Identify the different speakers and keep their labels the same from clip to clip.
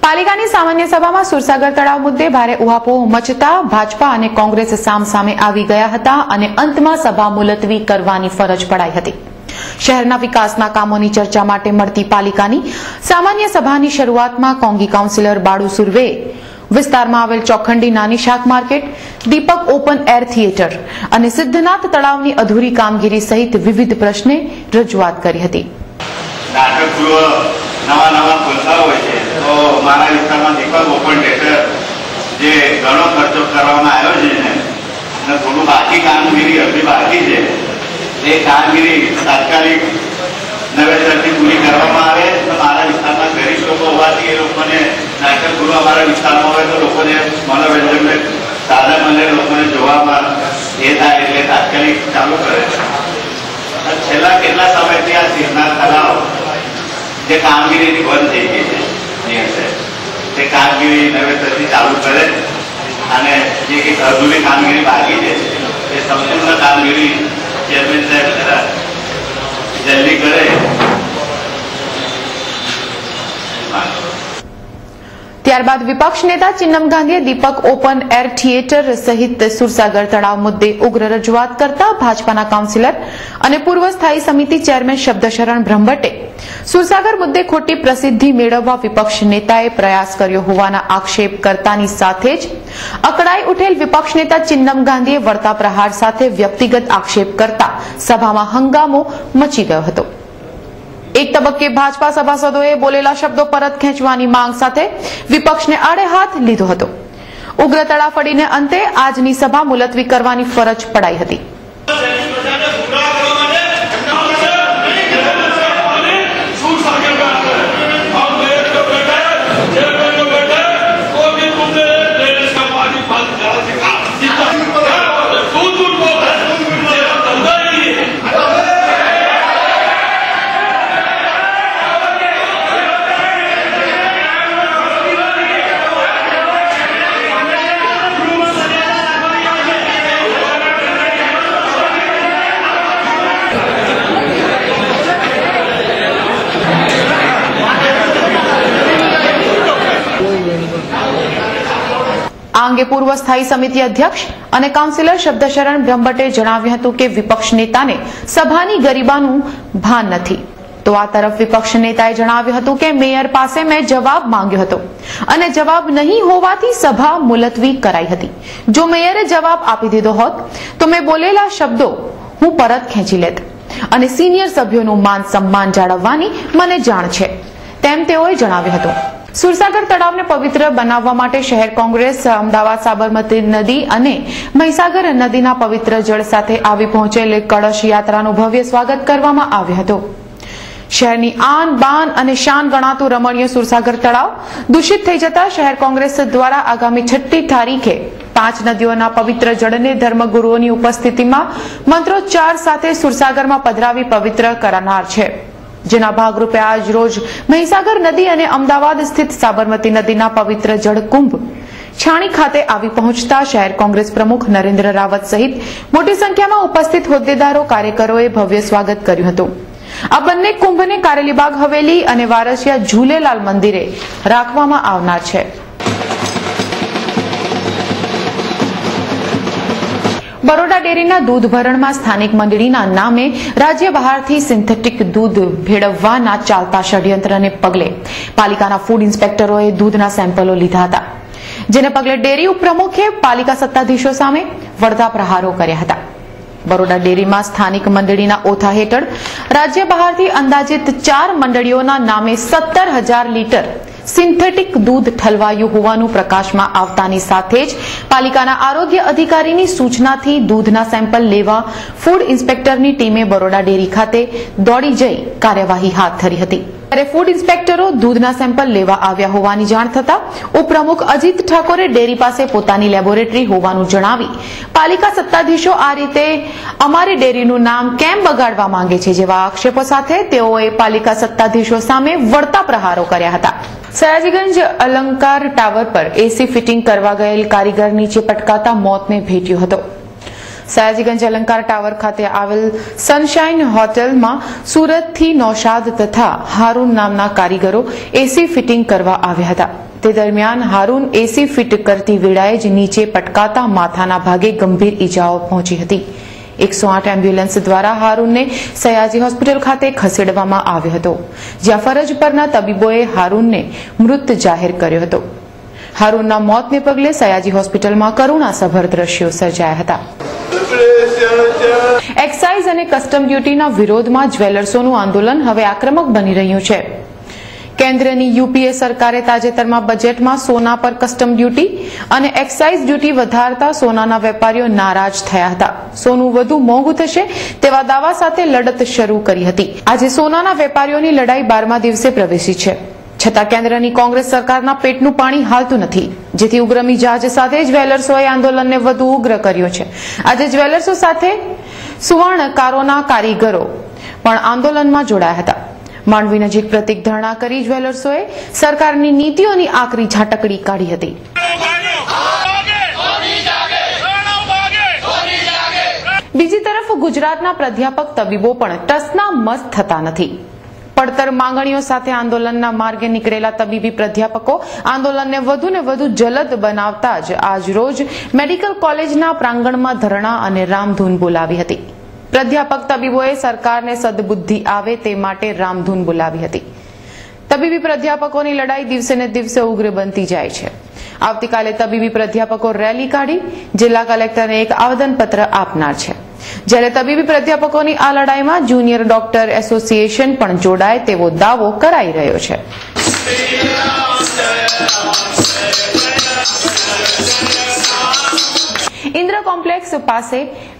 Speaker 1: પાલિકાની સામાન્ય સભામાં સુરસાગર તળાવ મુદ્દે ભારે ઉહાપોહ મચતા ભાજપા અને કોંગ્રેસ સામસામે આવી ગયા હતા અને અંતમાં સભા મુલતવી કરવાની ફરજ પડાઈ હતી। શહેરના વિકાસના કામોની ચર્ચા માટે મળતી પાલિકાની સામાન્ય સભાની શરૂઆતમાં કોંગી કાઉન્સિલર બાળુ સુર્વે વિસ્તારમાં આવેલ ચોખંડી નાની શાક માર્કેટ, દીપક ઓપન એર થિયેટર અને સિદ્ધનાથ તળાવની અધૂરી કામગીરી સહિત વિવિધ પ્રશ્ને રજૂઆત કરી હતી।
Speaker 2: નવા ખોલતા હોય છે તો મારા વિસ્તારમાં દીપક ઓપન થિયેટર જે ઘણો ખર્ચો કરવામાં આવ્યો છે ને અને થોડું બાકી કામગીરી હજી બાકી છે એ કામગીરી તાત્કાલિક નવેસરથી પૂરી કરવામાં આવે તો મારા વિસ્તારમાં ગરીબ લોકો હોવાથી એ લોકોને નાટકગૃહ અમારા વિસ્તારમાં હોય તો લોકોને મનોરંજનને સાધન મળે, લોકોને જોવામાં એ થાય એટલે તાત્કાલિક ચાલુ કરે છે। છેલ્લા કેટલા સમયથી આ સિદ્ધનાથ તળાવ જે કામગીરી બંધ થઈ ગઈ છે તે કામગીરી નવેસરથી ચાલુ કરે અને જે કંઈક અધૂરી કામગીરી બાકી છે એ સંપૂર્ણ કામગીરી ચેરમેન સાહેબ જલ્દી કરે।
Speaker 1: ત્યારબાદ વિપક્ષ નેતા ચિન્નમ ગાંધીએ દીપક ઓપન એર થિયેટર સહિત સુરસાગર તળાવ મુદ્દે ઉગ્ર રજૂઆત કરતા ભાજપાના કાઉન્સિલર અને પૂર્વ સ્થાયી સમિતિ ચેરમેન શબ્દશરણ બ્રહ્મભટ્ટે સુરસાગર મુદ્દે ખોટી પ્રસિદ્ધિ મેળવવા વિપક્ષ નેતાએ પ્રયાસ કર્યો હોવાના આક્ષેપ કરતાની સાથે જ અકળાઈ ઉઠેલ વિપક્ષ નેતા ચિન્નમ ગાંધીએ વળતા પ્રહાર સાથે વ્યક્તિગત આક્ષેપ કરતા સભામાં હંગામો મચી ગયો હતો। એક તબક્કે ભાજપા સભાસદોએ બોલેલા શબ્દો પરત ખેંચવાની માંગ સાથે વિપક્ષને આડે હાથ લીધો હતો। ઉગ્ર તડાફડીને અંતે આજની સભા મુલતવી કરવાની ફરજ પડાઈ હતી। આ અંગે પૂર્વ સ્થાયી સમિતિ અધ્યક્ષ અને કાઉન્સિલર શબ્દશરણ બ્રહ્મભટ્ટે જણાવ્યું હતું કે વિપક્ષ નેતાને સભાની ગરિમાનું ભાન નથી। તો આ તરફ વિપક્ષ નેતાએ જણાવ્યું હતું કે મેયર પાસે મેં જવાબ માંગ્યો હતો અને જવાબ નહીં હોવાથી સભા મુલતવી કરાઈ હતી। જો મેયરે જવાબ આપી દીધો હોત તો મેં બોલેલા શબ્દો હું પરત ખેંચી લેત અને સિનિયર સભ્યોનું માન સન્માન જાળવવાની મને જાણ છે, તેમ તેઓએ જણાવ્યું હતું। સુરસાગર તળાવને પવિત્ર બનાવવા માટે શહેર કોંગ્રેસ અમદાવાદ સાબરમતી નદી અને મહીસાગર નદીના પવિત્ર જળ સાથે આવી પહોંચેલ કળશ યાત્રાનું ભવ્ય સ્વાગત કરવામાં આવ્યું હતું। શહેરની આન બાન અને શાન ગણાતું રમણીય સુરસાગર તળાવ દૂષિત થઈ જતા શહેર કોંગ્રેસ દ્વારા આગામી 6 તારીખે 5 નદીઓના પવિત્ર જળને ધર્મગુરુઓની ઉપસ્થિતિમાં મંત્રોચ્ચાર સાથે સુરસાગરમાં પધરાવી પવિત્ર કરનાર છે, જેના ભાગરૂપે આજ રોજ મહીસાગર નદી અને અમદાવાદ સ્થિત સાબરમતી નદીના પવિત્ર જળકુંભ છાણી ખાતે આવી પહોંચતા શહેર કોંગ્રેસ પ્રમુખ નરેન્દ્ર રાવત સહિત મોટી સંખ્યામાં ઉપસ્થિત હોદ્દેદારો કાર્યકરોએ ભવ્ય સ્વાગત કર્યું હતું। આ બંને કુંભને કારેલીબાગ હવેલી અને વારસિયા ઝૂલેલાલ મંદિરે રાખવામાં આવનાર છે। બરોડા ડેરીના દૂધ ભરણમાં સ્થાનિક મંડળીના નામે રાજ્ય બહારથી સિન્થેટિક દૂધ ભેળવવાના ચાલતા ષડયંત્રને પગલે પાલિકાના ફૂડ ઇન્સ્પેક્ટરોએ દૂધના સેમ્પલો લીધા હતા, જેને પગલે ડેરી ઉપપ્રમુખે પાલિકા સત્તાધીશો સામે વળતા પ્રહારો કર્યા હતા। બરોડા ડેરીમાં સ્થાનિક મંડળીના ઓથા હેઠળ રાજ્ય બહારથી અંદાજિત 4 મંડળીઓના નામે 17,000 લીટર સિન્થેટિક દૂધ ઠલવાયું હોવાનું પ્રકાશમાં આવતાની સાથે જ પાલિકાના આરોગ્ય અધિકારીની સૂચનાથી દૂધના સેમ્પલ લેવા ફૂડ ઇન્સ્પેક્ટરની ટીમે બરોડા ડેરી ખાતે દોડી જઈ કાર્યવાહી હાથ ધરી હતી। ત્યારે ફૂડ ઇન્સ્પેક્ટરો દૂધના સેમ્પલ લેવા આવ્યા હોવાની જાણ થતા ઉપપ્રમુખ અજીત ઠાકોરે ડેરી પાસે પોતાની લેબોરેટરી હોવાનું જણાવી પાલિકા સત્તાધીશો આ રીતે અમારી ડેરીનું નામ કેમ બગાડવા માંગે છે જેવા આક્ષેપો સાથે તેઓએ પાલિકા સત્તાધીશો સામે વળતા પ્રહારો કર્યા હતા। સયાજીગંજ અલંકાર ટાવર પર એસી ફિટિંગ કરવા ગયેલ કારીગર નીચે પટકાતા મોતને ભેટ્યો હતો। સયાજીગંજ અલંકાર ટાવર ખાતે આવેલ સનશાઇન હોટેલમાં સુરતથી નૌશાદ તથા હારૂન નામના કારીગરો એસી ફિટિંગ કરવા આવ્યા હતા. તે દરમિયાન હારૂન એસી ફિટ કરતી વેળાએ જ નીચે પટકાતા માથાના ભાગે ગંભીર ઈજાઓ પહોંચી હતી. 108 એમ્બ્યુલન્સ દ્વારા હારૂનને સયાજી હોસ્પિટલ ખાતે ખસેડવામાં આવ્યો હતો, જ્યાં ફરજ પરના તબીબોએ હારૂનને મૃત જાહેર કર્યો હતો. હારૂનના મોતને પગલે સયાજી હોસ્પિટલમાં કરુણાસભર દ્રશ્યો સર્જાયા હતા. એક્સાઇઝ અને કસ્ટમ ડ્યુટીના વિરોધમાં જ્વેલર્સોનું આંદોલન હવે આક્રમક બની રહ્યું છે. કેન્દ્રની યુપીએ સરકારે તાજેતરમાં બજેટમાં સોના પર કસ્ટમ ડ્યુટી અને એક્સાઇઝ ડ્યુટી વધારતા સોનાના વેપારીઓ નારાજ થયા હતા. સોનું વધુ મોંઘું થશે તેવા દાવા સાથે લડત શરૂ કરી હતી. આજે સોનાના વેપારીઓની લડાઈ 12મા દિવસે પ્રવેશી છે. છતાં કેન્દ્રની કોંગ્રેસ સરકારના પેટનું પાણી હાલતું નથી, જેથી ઉગ્ર મિજાજ સાથે જ્વેલર્સોએ આંદોલનને વધુ ઉગ્ર કર્યું છે. આજે જ્વેલર્સો સાથે સુવર્ણકારોના કારીગરો પણ આંદોલનમાં જોડાયા હતા. માંડવી નજીક પ્રતિક ધરણા કરી જ્વેલર્સોએ સરકારની નીતિઓની આકરી ઝાટકડી કાઢી હતી. બીજી તરફ ગુજરાતના પ્રાધ્યાપક તબીબો પણ ટસના મસ થતા નથી. પડતર માંગણીઓ સાથે આંદોલનના માર્ગે નીકળેલા તબીબી પ્રાધ્યાપકો આંદોલનને વધુને વધુ જલદ બનાવતા જ આજ રોજ મેડિકલ કોલેજના પ્રાંગણમાં ધરણા અને રામધૂન બોલાવી હતી. પ્રાધ્યાપક તબીબોએ સરકારને સદબુદ્ધિ આવે તે માટે રામધૂન બોલાવી હતી. તબીબી પ્રાધ્યાપકોની લડાઈ દિવસે ને દિવસે ઉગ્ર બનતી જાય છે. આવતીકાલે તબીબી પ્રાધ્યાપકો રેલી કાઢી જિલ્લા કલેક્ટરને એક આવેદનપત્ર આપનાર છે. જ્યારે તબીબી પ્રાધ્યાપકોની આ લડાઈમાં જુનિયર ડોક્ટર એસોસિએશન પણ જોડાય તેવો દાવો કરાઈ રહ્યો છે. ઇન્દ્ર કોમ્પ્લેક્સ પાસે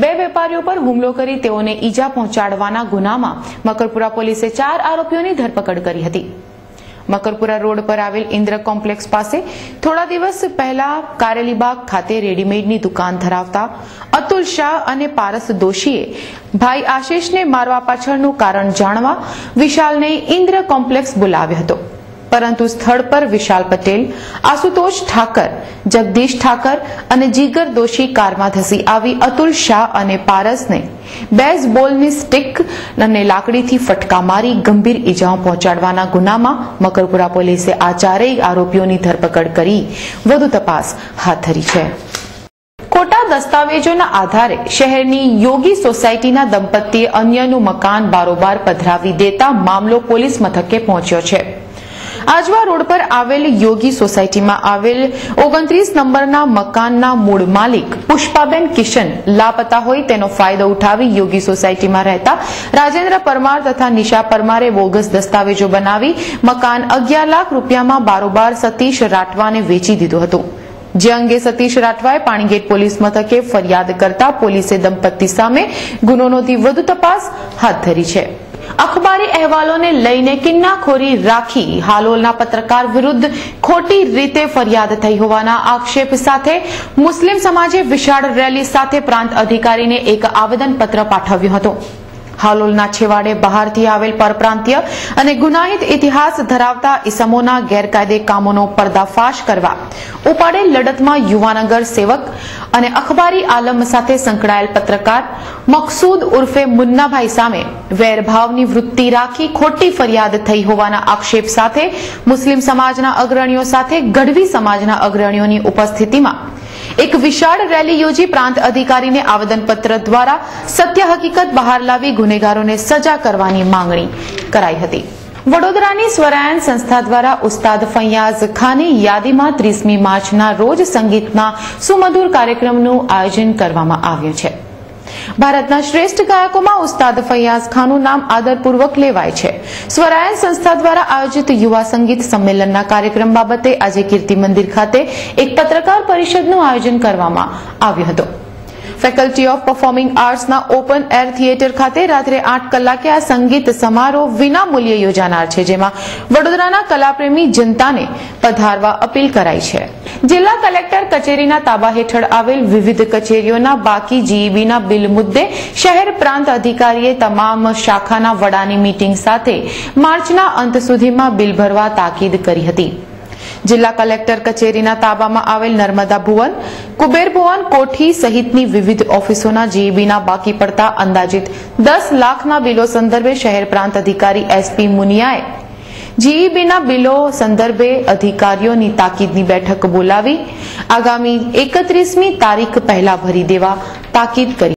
Speaker 1: 2 વેપારીઓ પર હુમલો કરી તેઓને ઈજા પહોંચાડવાના ગુનામાં મકરપુરા પોલીસે 4 આરોપીઓની ધરપકડ કરી હતી. મકરપુરા રોડ પર આવેલ ઇન્દ્ર કોમ્પ્લેક્સ પાસે થોડા દિવસ પહેલા કારેલીબાગ ખાતે રેડીમેડની દુકાન ધરાવતા અતુલ શાહ અને પારસ દોશીએ ભાઈ આશિષને મારવા પાછળનું કારણ જાણવા વિશાલને ઇન્દ્ર કોમ્પ્લેક્સ બોલાવ્યો હતો. પરંતુ સ્થળ પર વિશાલ પટેલ, આશુતોષ ઠાકર, જગદીશ ઠાકર અને જીગર દોશી કારમાં ધસી આવી અતુલ શાહ અને પારસને બેઝબોલની સ્ટિક અને લાકડીથી ફટકા મારી ગંભીર ઈજાઓ પહોંચાડવાના ગુનામાં મકરપુરા પોલીસે આ 4 આરોપીઓની ધરપકડ કરી વધુ તપાસ હાથ ધરી છે. ખોટા દસ્તાવેજોના આધારે શહેરની યોગી સોસાયટીના દંપતીએ અન્યનું મકાન બારોબાર પધરાવી દેતા મામલો પોલીસ મથકે પહોંચ્યો છે. આજવા રોડ પર આવેલ યોગી સોસાયટીમાં આવેલ 29 નંબરના મકાનના મૂળ માલિક પુષ્પાબેન કિશન લાપતા હોય તેનો ફાયદો ઉઠાવી યોગી સોસાયટીમાં રહેતા રાજેન્દ્ર પરમાર તથા નિશા પરમારે બોગસ દસ્તાવેજો બનાવી મકાન 11 લાખ રૂપિયામાં બારોબાર સતીશ રાઠવાને વેચી દીધું હતું. જે અંગે સતીશ રાઠવાએ પાણીગેટ પોલીસ મથકે ફરિયાદ કરતા પોલીસે દંપતી સામે ગુનો નોંધી વધુ તપાસ હાથ ધરી છે. અખબારી અહેવાલોને લઈને કિન્નાખોરી રાખી હાલોલના પત્રકાર વિરુદ્ધ ખોટી રીતે ફરિયાદ થઈ હોવાના આક્ષેપ સાથે મુસ્લિમ સમાજે વિશાળ રેલી સાથે પ્રાંત અધિકારીને એક આવેદનપત્ર પાઠવ્યું હતું. હાલોલના છેવાડે બહારથી આવેલ પરપ્રાંતીય અને ગુનાહિત ઇતિહાસ ધરાવતા ઇસમોના ગેરકાયદે કામોનો પર્દાફાશ કરવા ઉપાડેલ લડતમાં યુવાનગર સેવક અને અખબારી આલમ સાથે સંકળાયેલ પત્રકાર મકસૂદ ઉર્ફે મુન્નાભાઈ સામે વેરભાવની વૃત્તિ રાખી ખોટી ફરિયાદ થઈ હોવાના આક્ષેપ સાથે મુસ્લિમ સમાજના અગ્રણીઓ સાથે ગઢવી સમાજના અગ્રણીઓની ઉપસ્થિતિમાં એક વિશાળ રેલી યોજી પ્રાંત અધિકારીને આવેદનપત્ર દ્વારા સત્ય હકીકત બહાર લાવી ગુનેગારોને સજા કરવાની માંગણી કરાઈ હતી. વડોદરાની સ્વરાયન સંસ્થા દ્વારા ઉસ્તાદ ફૈયાઝ ખાની યાદીમાં 30મી માર્ચના રોજ સંગીતના સુમધુર કાર્યક્રમનું આયોજન કરવામાં આવ્યું છે. ભારતના શ્રેષ્ઠ ગાયકોમાં ઉસ્તાદ ફૈયાઝ ખાનનું નામ આદરપૂર્વક લેવાય છે. સ્વરાયન સંસ્થા દ્વારા આયોજિત યુવા સંગીત સંમેલનના કાર્યક્રમ બાબતે આજે કીર્તિ મંદિર ખાતે એક પત્રકાર પરિષદનું આયોજન કરવામાં આવ્યું હતું. ફેકલ્ટી ઓફ પરફોર્મિંગ આર્ટ્સના ઓપન એર થિયેટર ખાતે રાત્રે 8 કલાકે આ સંગીત સમારોહ વિનામૂલ્યે યોજાનાર છે, જેમાં વડોદરાના કલાપ્રેમી જનતાને પધારવા અપીલ કરાઈ છે. જિલ્લા કલેક્ટર કચેરીના તાબા હેઠળ આવેલ વિવિધ કચેરીઓના બાકી જીઈબીના બિલ મુદ્દે શહેર પ્રાંત અધિકારીએ તમામ શાખાના વડાની મીટિંગ સાથે માર્ચના અંત સુધીમાં બિલ ભરવા તાકીદ કરી હતી. જિલ્લા કલેક્ટર કચેરીના તાબામાં આવેલ નર્મદા ભુવન, કુબેર ભવન, કોઠી સહિતની વિવિધ ઓફિસોના જીઈબીના બાકી પડતા અંદાજિત 10 લાખના બિલો સંદર્ભે શહેર પ્રાંત અધિકારી એસપી મુનિયાએ જીઈબીના બિલો સંદર્ભે અધિકારીઓની તાકીદની બેઠક બોલાવી આગામી 31મી તારીખ પહેલા ભરી દેવા તાકીદ કરી.